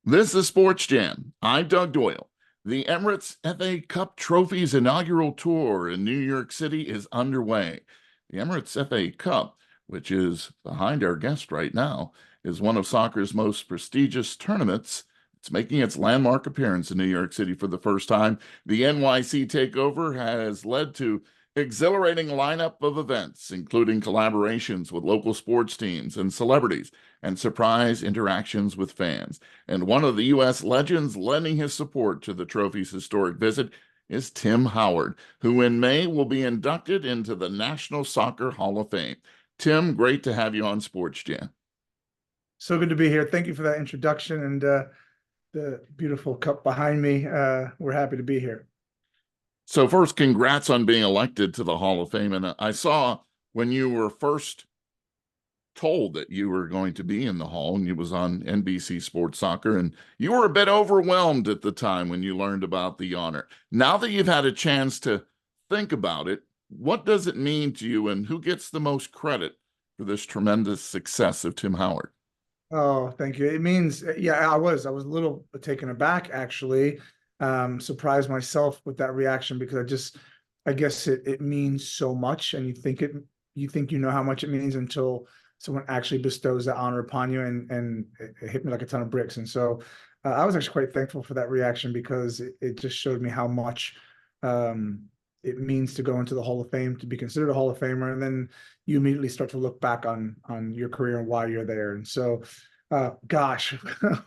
This is SportsJam. I'm Doug Doyle. The Emirates FA Cup Trophy's inaugural tour in New York City is underway. The Emirates FA Cup, which is behind our guest right now, is one of soccer's most prestigious tournaments. It's making its landmark appearance in New York City for the first time. The NYC takeover has led to exhilarating lineup of events, including collaborations with local sports teams and celebrities, and surprise interactions with fans. And one of the U.S. legends lending his support to the trophy's historic visit is Tim Howard, who in May will be inducted into the National Soccer Hall of Fame. Tim, great to have you on Sports Jam. So good to be here. Thank you for that introduction and the beautiful cup behind me. We're happy to be here. So first, congrats on being elected to the Hall of Fame. And I saw when you were first told that you were going to be in the Hall, and it was on NBC Sports Soccer, and you were a bit overwhelmed at the time when you learned about the honor. Now that you've had a chance to think about it, what does it mean to you, and who gets the most credit for this tremendous success of Tim Howard? Oh, thank you. It means, yeah, I was a little taken aback, actually. Surprised myself with that reaction because I guess it means so much, and you think you know how much it means until someone actually bestows that honor upon you, and it hit me like a ton of bricks. And so I was actually quite thankful for that reaction because it just showed me how much it means to go into the Hall of Fame, to be considered a Hall of Famer, and then you immediately start to look back on your career and why you're there. And so, gosh,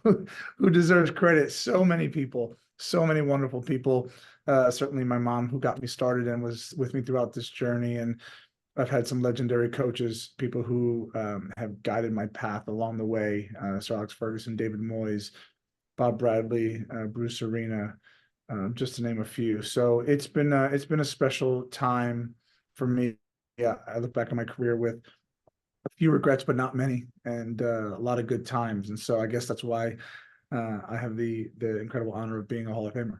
who deserves credit? So many people, so many wonderful people. Certainly my mom, who got me started and was with me throughout this journey, and I've had some legendary coaches, people who have guided my path along the way. Sir Alex Ferguson, David Moyes, Bob Bradley, Bruce Arena, just to name a few. So it's been a special time for me. Yeah, I look back on my career with a few regrets, but not many, and a lot of good times. And so I guess that's why I have the incredible honor of being a Hall of Famer.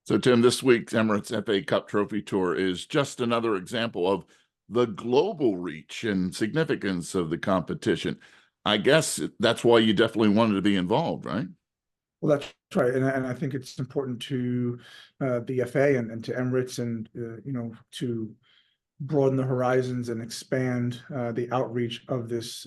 So, Tim, this week's Emirates FA Cup Trophy Tour is just another example of the global reach and significance of the competition. I guess that's why you definitely wanted to be involved, right? Well, that's right, and I think it's important to the FA and to Emirates, and to broaden the horizons and expand the outreach of this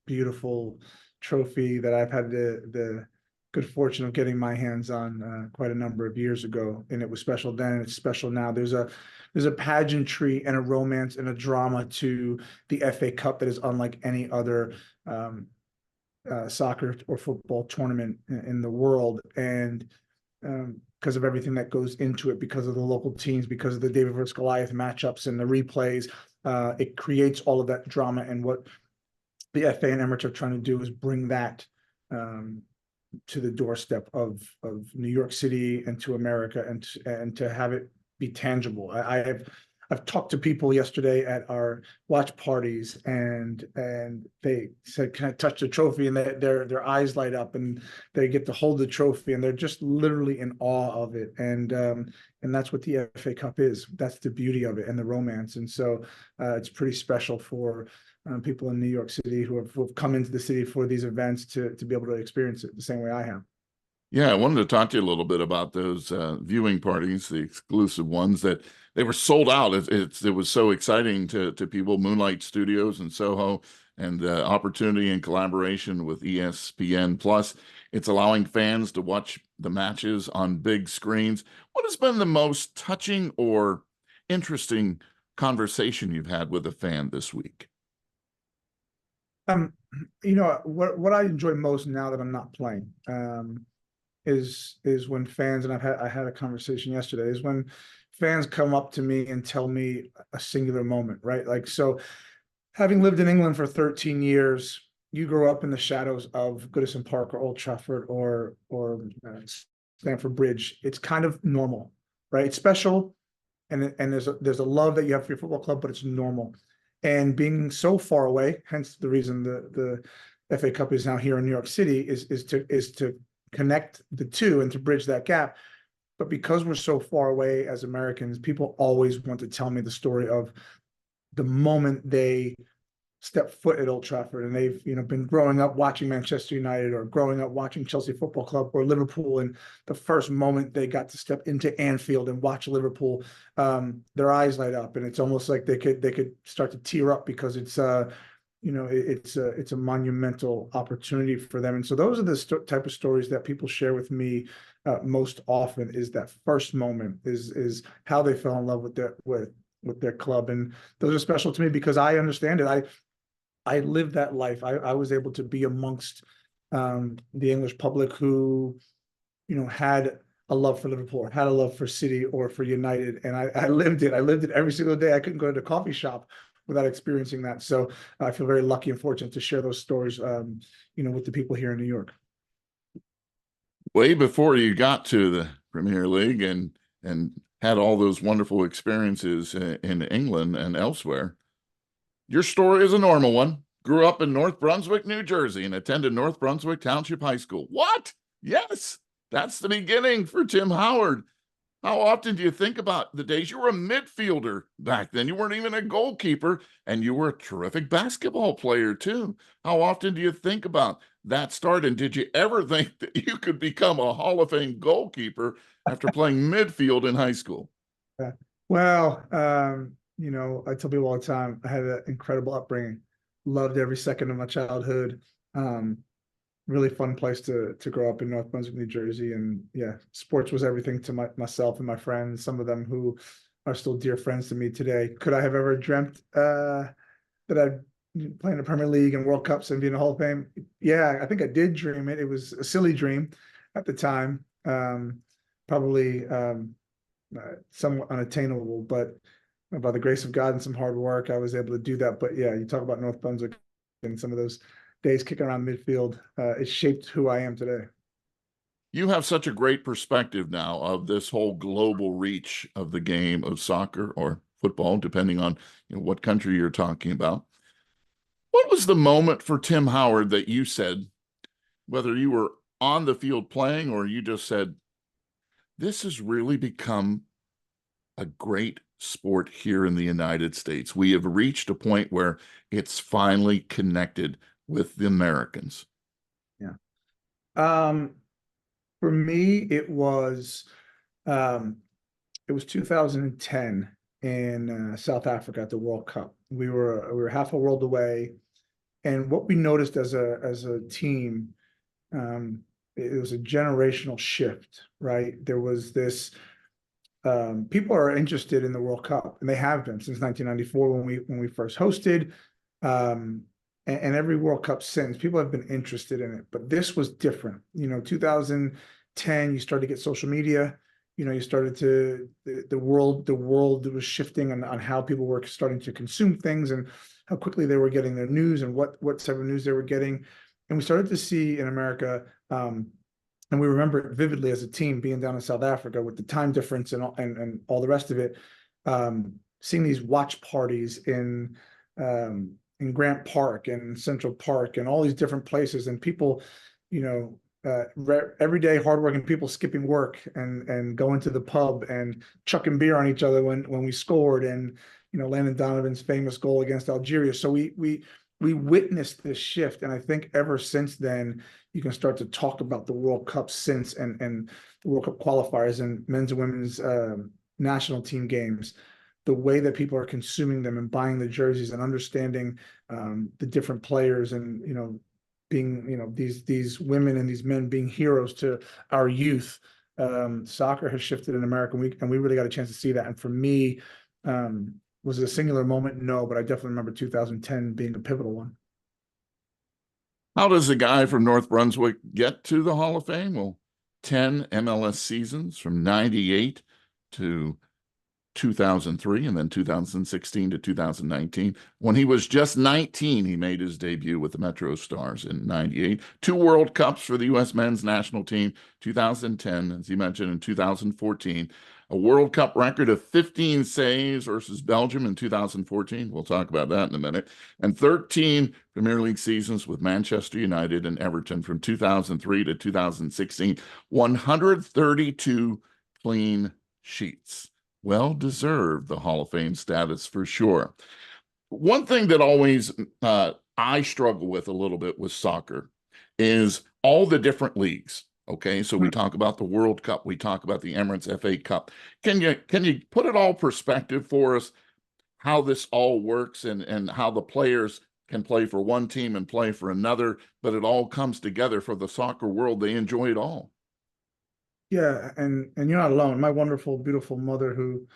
beautiful trophy that I've had the good fortune of getting my hands on quite a number of years ago. And it was special then, and it's special now. There's a pageantry and a romance and a drama to the FA Cup that is unlike any other soccer or football tournament in the world. And because of everything that goes into it, because of the local teams, because of the David versus Goliath matchups and the replays, it creates all of that drama. And what the FA and Emirates are trying to do is bring that to the doorstep of New York City and to America, and to have it be tangible. I've talked to people yesterday at our watch parties, and they said, "Can I touch the trophy?" And their eyes light up, and they get to hold the trophy, and they're just literally in awe of it. And that's what the FA Cup is. That's the beauty of it and the romance. And so it's pretty special for people in New York City who have come into the city for these events to be able to experience it the same way I have. Yeah, I wanted to talk to you a little bit about those viewing parties, the exclusive ones that they were sold out. It was so exciting to people. Moonlight Studios in Soho, and the opportunity and collaboration with ESPN Plus. It's allowing fans to watch the matches on big screens. What has been the most touching or interesting conversation you've had with a fan this week? What I enjoy most now that I'm not playing is when fans, and I had a conversation yesterday, is when fans come up to me and tell me a singular moment, right? Like, so having lived in England for 13 years, you grow up in the shadows of Goodison Park or Old Trafford or Stamford Bridge. It's kind of normal, right? It's special, and there's a love that you have for your football club, but it's normal. And being so far away, hence the reason the FA Cup is now here in New York City, is to connect the two and to bridge that gap. But because we're so far away as Americans, people always want to tell me the story of the moment they step foot at Old Trafford, and they've, been growing up watching Manchester United or growing up watching Chelsea Football Club or Liverpool, and the first moment they got to step into Anfield and watch Liverpool, their eyes light up, and it's almost like they could start to tear up because it's it's a monumental opportunity for them. And so those are the type of stories that people share with me most often, is that first moment, is how they fell in love with their club. And those are special to me because I understand it. I lived that life. I was able to be amongst the English public who, had a love for Liverpool, had a love for City or for United. And I lived it. I lived it every single day. I couldn't go to the coffee shop without experiencing that. So I feel very lucky and fortunate to share those stories, with the people here in New York. Way before you got to the Premier League and had all those wonderful experiences in England and elsewhere, your story is a normal one. Grew up in North Brunswick, New Jersey, and attended North Brunswick Township High School. What? Yes, that's the beginning for Tim Howard. How often do you think about the days you were a midfielder back then? You weren't even a goalkeeper, and you were a terrific basketball player too. How often do you think about that start? And did you ever think that you could become a Hall of Fame goalkeeper after playing midfield in high school? Yeah. Well, I tell people all the time, I had an incredible upbringing, loved every second of my childhood. Um, Really fun place to grow up in North Brunswick, New Jersey. And yeah, sports was everything to myself and my friends, some of them who are still dear friends to me today. Could I have ever dreamt that I'd play in the Premier League and World Cups and be in the Hall of Fame? Yeah, I think I did dream it. It was a silly dream at the time. Probably somewhat unattainable, but by the grace of God and some hard work, I was able to do that. But yeah, you talk about North Brunswick and some of those days kicking around midfield, it shaped who I am today. You have such a great perspective now of this whole global reach of the game of soccer or football, depending on what country you're talking about. What was the moment for Tim Howard that you said, whether you were on the field playing or you just said, this has really become a great sport here in the United States. We have reached a point where it's finally connected with the Americans. Yeah. For me, um, it was 2010 in South Africa at the World Cup. We were half a world away, and what we noticed as a team, it was a generational shift, right? There was this people are interested in the World Cup, and they have been since 1994 when we first hosted. And every World Cup since, people have been interested in it. But this was different. 2010, you started to get social media. You started to the world was shifting on how people were starting to consume things and how quickly they were getting their news and what type of news they were getting. And we started to see in America, and we remember it vividly as a team being down in South Africa with the time difference and all the rest of it, seeing these watch parties in Grant Park and Central Park and all these different places, and people, everyday hardworking people skipping work and going to the pub and chucking beer on each other when we scored, and Landon Donovan's famous goal against Algeria. So we witnessed this shift, and I think ever since then you can start to talk about the World Cup since and the World Cup qualifiers and men's and women's national team games, the way that people are consuming them and buying the jerseys and understanding the different players and being these women and these men being heroes to our youth. Soccer has shifted in America, and we really got a chance to see that. And for me, was it a singular moment? No, but I definitely remember 2010 being a pivotal one. How does a guy from North Brunswick get to the Hall of Fame? Well, 10 MLS seasons from 98 to 2003 and then 2016 to 2019. When he was just 19, he made his debut with the Metro Stars in 98. 2 World Cups for the U.S. men's national team, 2010, as you mentioned, in 2014. A World Cup record of 15 saves versus Belgium in 2014. We'll talk about that in a minute. And 13 Premier League seasons with Manchester United and Everton from 2003 to 2016. 132 clean sheets. Well deserved the Hall of Fame status for sure. one thing that always I struggle with a little bit with soccer is all the different leagues. Okay, so we talk about the World Cup, we talk about the Emirates FA Cup. Can you put it all perspective for us how this all works and how the players can play for one team and play for another, but it all comes together for the soccer world. They enjoy it all. Yeah, and you're not alone. My wonderful, beautiful mother, who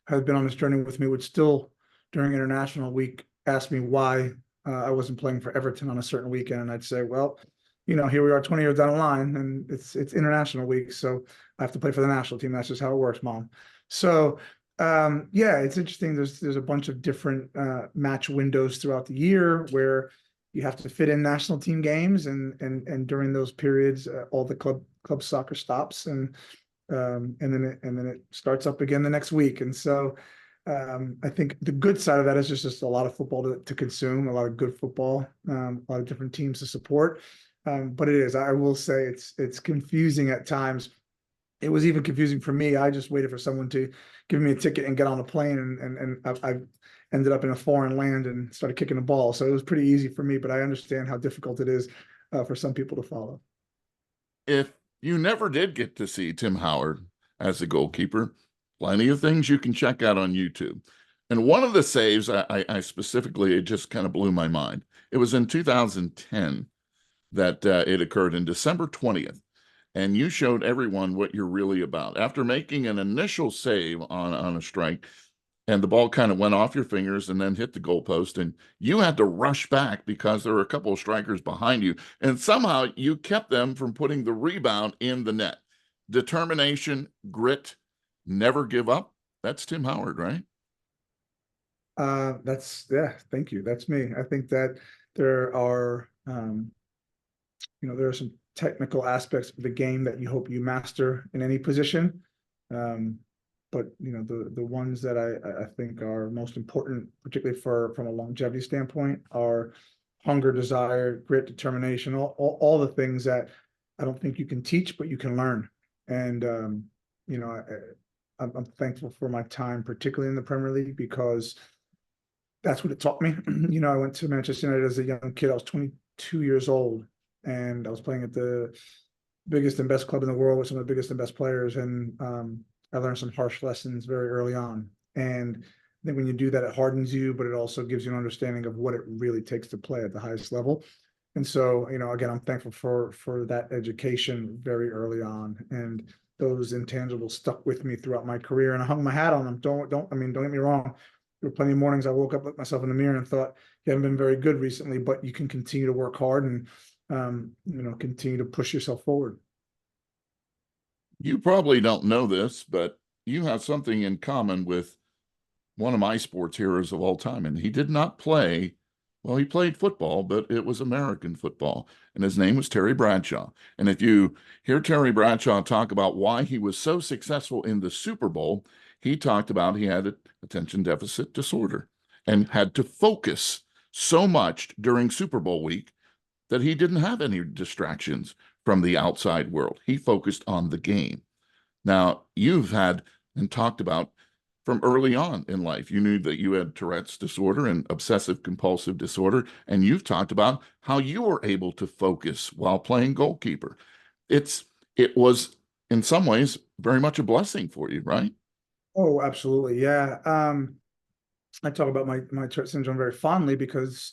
has been on this journey with me, would still, during International Week, ask me why I wasn't playing for Everton on a certain weekend, and I'd say, well, here we are 20 years down the line, and it's International Week, so I have to play for the national team. That's just how it works, Mom. So yeah, it's interesting. There's a bunch of different match windows throughout the year where you have to fit in national team games, and during those periods, all the club soccer stops, and then it starts up again the next week. And so I think the good side of that is just a lot of football to consume, a lot of good football, a lot of different teams to support. But it is, I will say, it's confusing at times. It was even confusing for me. I just waited for someone to give me a ticket and get on a plane, and I ended up in a foreign land and started kicking the ball. So it was pretty easy for me, but I understand how difficult it is for some people to follow. If you never did get to see Tim Howard as a goalkeeper, plenty of things you can check out on YouTube. And one of the saves I specifically, it just kind of blew my mind. It was in 2010 that it occurred in December 20th. And you showed everyone what you're really about. After making an initial save on a strike, and the ball kind of went off your fingers and then hit the goalpost, and you had to rush back because there were a couple of strikers behind you, and somehow you kept them from putting the rebound in the net. Determination, grit, never give up. That's Tim Howard, right? Yeah, thank you. That's me. I think that there are, there are some technical aspects of the game that you hope you master in any position. But the ones that I think are most important, particularly from a longevity standpoint, are hunger, desire, grit, determination, all the things that I don't think you can teach, but you can learn. And I'm thankful for my time, particularly in the Premier League, because that's what it taught me. I went to Manchester United as a young kid. I was 22 years old, and I was playing at the biggest and best club in the world with some of the biggest and best players. And I learned some harsh lessons very early on. And I think when you do that, it hardens you, but it also gives you an understanding of what it really takes to play at the highest level. And so, again, I'm thankful for that education very early on. And those intangibles stuck with me throughout my career, and I hung my hat on them. Don't get me wrong. There were plenty of mornings I woke up, looked myself in the mirror, and thought, you haven't been very good recently, but you can continue to work hard and continue to push yourself forward. You probably don't know this, but you have something in common with one of my sports heroes of all time. And he did not play, well, he played football, but it was American football. And his name was Terry Bradshaw. And if you hear Terry Bradshaw talk about why he was so successful in the Super Bowl, he talked about he had attention deficit disorder and had to focus so much during Super Bowl week that he didn't have any distractions from the outside world. He focused on the game. Now, you've had and talked about from early on in life, you knew that you had Tourette's disorder and obsessive compulsive disorder, and you've talked about how you were able to focus while playing goalkeeper. It was in some ways very much a blessing for you, right? Oh, absolutely. Yeah. I talk about my Tourette syndrome very fondly because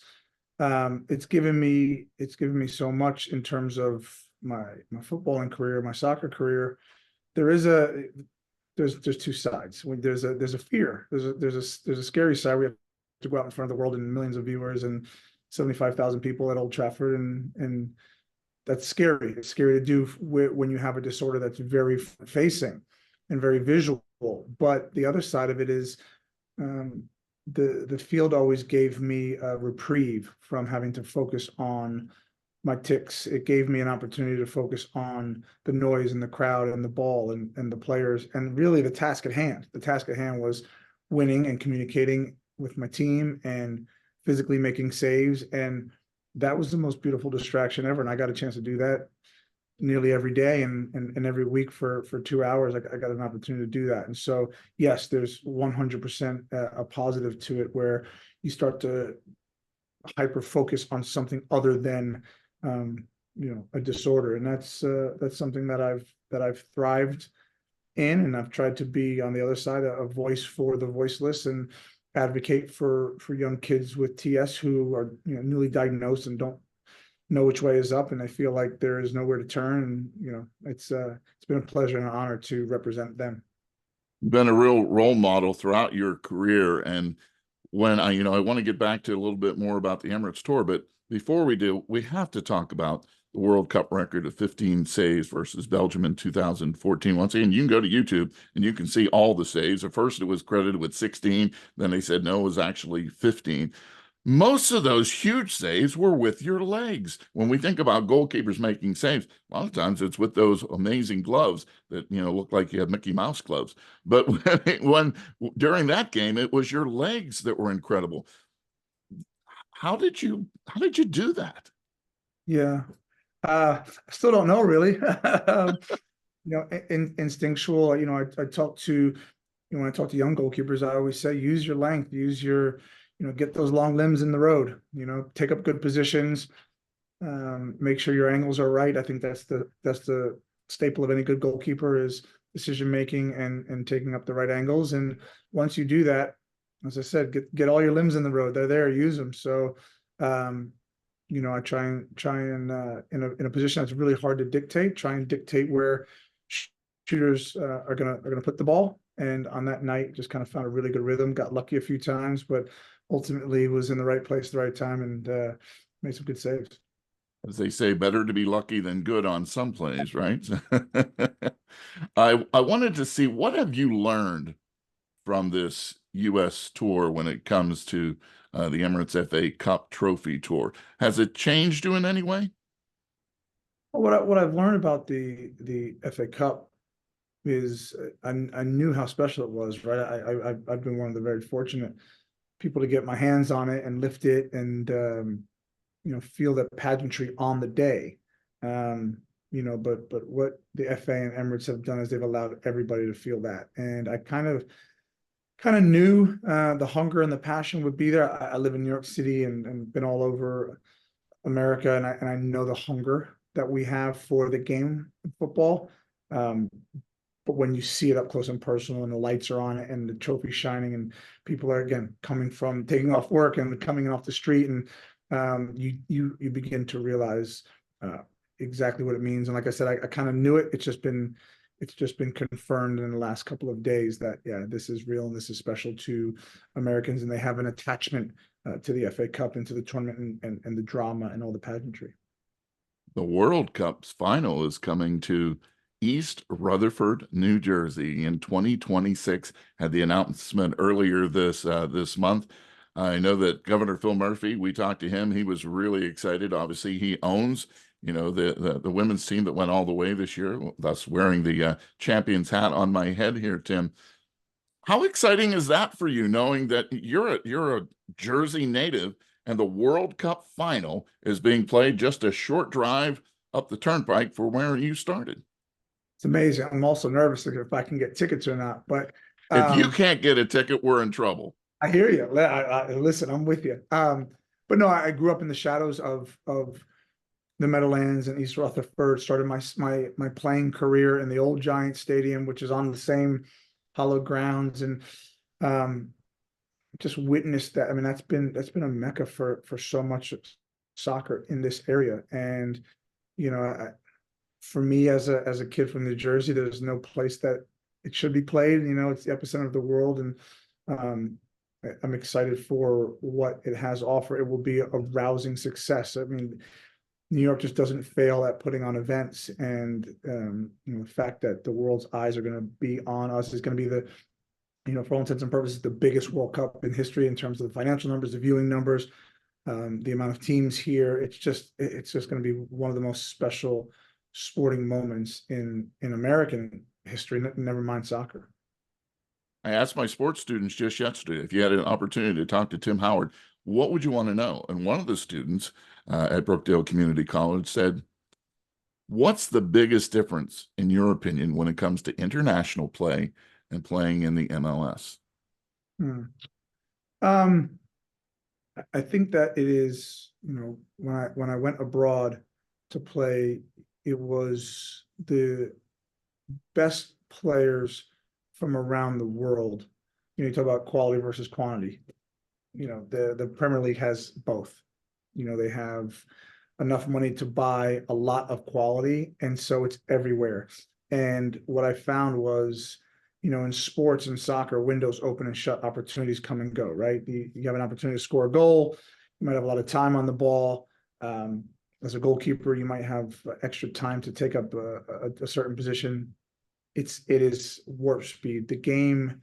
it's given me so much in terms of my footballing career, my soccer career. There is a there's two sides. There's a fear. There's a scary side. We have to go out in front of the world and millions of viewers and 75,000 people at Old Trafford, and that's scary. It's scary to do when you have a disorder that's very facing and very visual. But the other side of it is um, the field always gave me a reprieve from having to focus on my ticks. It gave me an opportunity to focus on the noise and the crowd and the ball and the players, and really the task at hand. The task at hand was winning and communicating with my team and physically making saves. And that was the most beautiful distraction ever. And I got a chance to do that nearly every day and every week for 2 hours. I got an opportunity to do that. And so, yes, there's 100% a positive to it where you start to hyper focus on something other than, a disorder. And that's something that I've thrived in, and I've tried to be on the other side, a voice for the voiceless, and advocate for young kids with TS who are, newly diagnosed and don't know which way is up, and they feel like there is nowhere to turn. And it's been a pleasure and an honor to represent them. Been a real role model throughout your career. And when I want to get back to a little bit more about the Emirates tour, but before we do, we have to talk about the World Cup record of 15 saves versus Belgium in 2014. Once again, you can go to YouTube and you can see all the saves. At first, it was credited with 16. Then they said, no, it was actually 15. Most of those huge saves were with your legs. When we think about goalkeepers making saves, a lot of times it's with those amazing gloves that look like you have Mickey Mouse gloves. But when during that game, it was your legs that were incredible. How did you do that? Yeah. I still don't know really. Instinctual. I talk to, when I talk to young goalkeepers, I always say, use your length, use your, get those long limbs in the road, take up good positions, make sure your angles are right. I think that's the staple of any good goalkeeper is decision making and taking up the right angles. And once you do that, as I said, get all your limbs in the road. They're there, use them. So, I try and in a position that's really hard to dictate, try and dictate where shooters are gonna put the ball. And on that night, just kind of found a really good rhythm. Got lucky a few times, but ultimately was in the right place at the right time and made some good saves. As they say, better to be lucky than good on some plays, right? I wanted to see, what have you learned from this U.S. tour when it comes to the Emirates FA Cup Trophy Tour? Has it changed you in any way? What I've learned about the FA Cup is I knew how special it was, right? I've been one of the very fortunate people to get my hands on it and lift it and feel that pageantry on the day. But what the FA and Emirates have done is they've allowed everybody to feel that. And I kind of knew the hunger and the passion would be there. I live in New York City and been all over America, and I know the hunger that we have for the game of football. Um, but when you see it up close and personal, and the lights are on it, and the trophy shining, and people are again coming from taking off work and coming off the street, and you begin to realize exactly what it means. And like I said, I kind of knew it. It's just been confirmed in the last couple of days that this is real and this is special to Americans, and they have an attachment to the FA Cup and to the tournament and the drama and all the pageantry. The World Cup's final is coming to East Rutherford, New Jersey in 2026. Had the announcement earlier this month. I know that Governor Phil Murphy, we talked to him. He was really excited. Obviously, he owns, the women's team that went all the way this year, thus wearing the champion's hat on my head here, Tim. How exciting is that for you, knowing that you're a Jersey native and the World Cup final is being played just a short drive up the turnpike for where you started? It's amazing. I'm also nervous if I can get tickets or not, but If you um, can't get a ticket, we're in trouble. I hear you. Listen, I'm with you. But no, I grew up in the shadows of the Meadowlands and East Rutherford. Started my playing career in the old Giant Stadium, which is on the same hallowed grounds, and um, just witnessed that. I mean, that's been a mecca for so much soccer in this area. And you know, for me as a kid from New Jersey, there's no place that it should be played. It's the epicenter of the world, and um, I'm excited for what it has to offer. It will be a rousing success. I mean, New York just doesn't fail at putting on events, and the fact that the world's eyes are going to be on us is going to be for all intents and purposes, the biggest World Cup in history in terms of the financial numbers, the viewing numbers, the amount of teams here. It's just going to be one of the most special sporting moments in American history. Never mind soccer. I asked my sports students just yesterday if you had an opportunity to talk to Tim Howard, what would you want to know? And one of the students at Brookdale Community College said, What's the biggest difference, in your opinion, when it comes to international play and playing in the MLS? Hmm. Um, I think that it is, when I went abroad to play, it was the best players from around the world. You talk about quality versus quantity. The Premier League has both. They have enough money to buy a lot of quality, and so it's everywhere. And what I found was, in sports and soccer, windows open and shut, opportunities come and go, right? You have an opportunity to score a goal, you might have a lot of time on the ball. Um, as a goalkeeper, you might have extra time to take up a certain position. It is warp speed. The game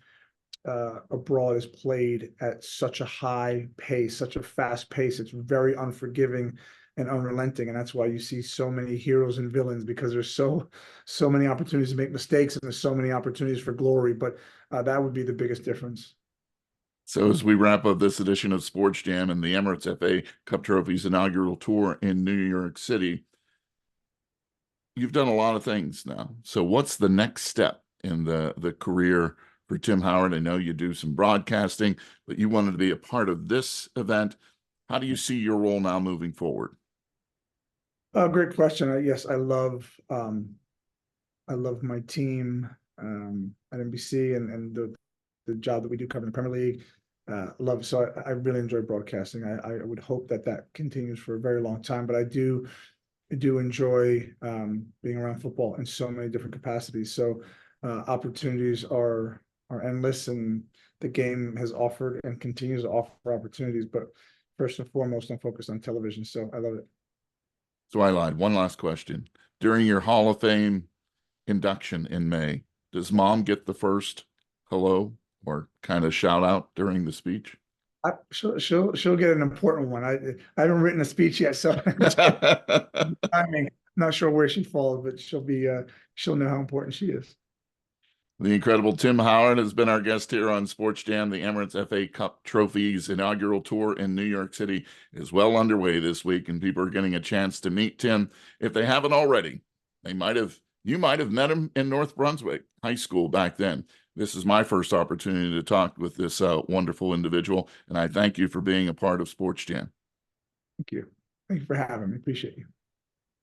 abroad is played at such a high pace, such a fast pace. It's very unforgiving and unrelenting, and that's why you see so many heroes and villains, because there's so many opportunities to make mistakes, and there's so many opportunities for glory. But that would be the biggest difference. So as we wrap up this edition of Sports Jam and the Emirates FA Cup Trophy's inaugural tour in New York City, you've done a lot of things now. So what's the next step in the career for Tim Howard? I know you do some broadcasting, but you wanted to be a part of this event. How do you see your role now moving forward? Great question. Yes, I love my team at NBC, and the job that we do covering the Premier League. Love so I really enjoy broadcasting. I would hope that that continues for a very long time, but I do enjoy being around football in so many different capacities. So opportunities are endless, and the game has offered and continues to offer opportunities. But first and foremost, I'm focused on television. So I love it. So I lied. One last question. During your Hall of Fame induction in May, does mom get the first hello or kind of shout out during the speech? She'll get an important one. I haven't written a speech yet, so timing. Not sure where she falls, but she'll know how important she is. The incredible Tim Howard has been our guest here on Sports Jam. The Emirates FA Cup Trophy's inaugural tour in New York City is well underway this week, and people are getting a chance to meet Tim. If they haven't already, you might have met him in North Brunswick High School back then. This is my first opportunity to talk with this wonderful individual, and I thank you for being a part of Sports Jam. Thank you. Thank you for having me. Appreciate you.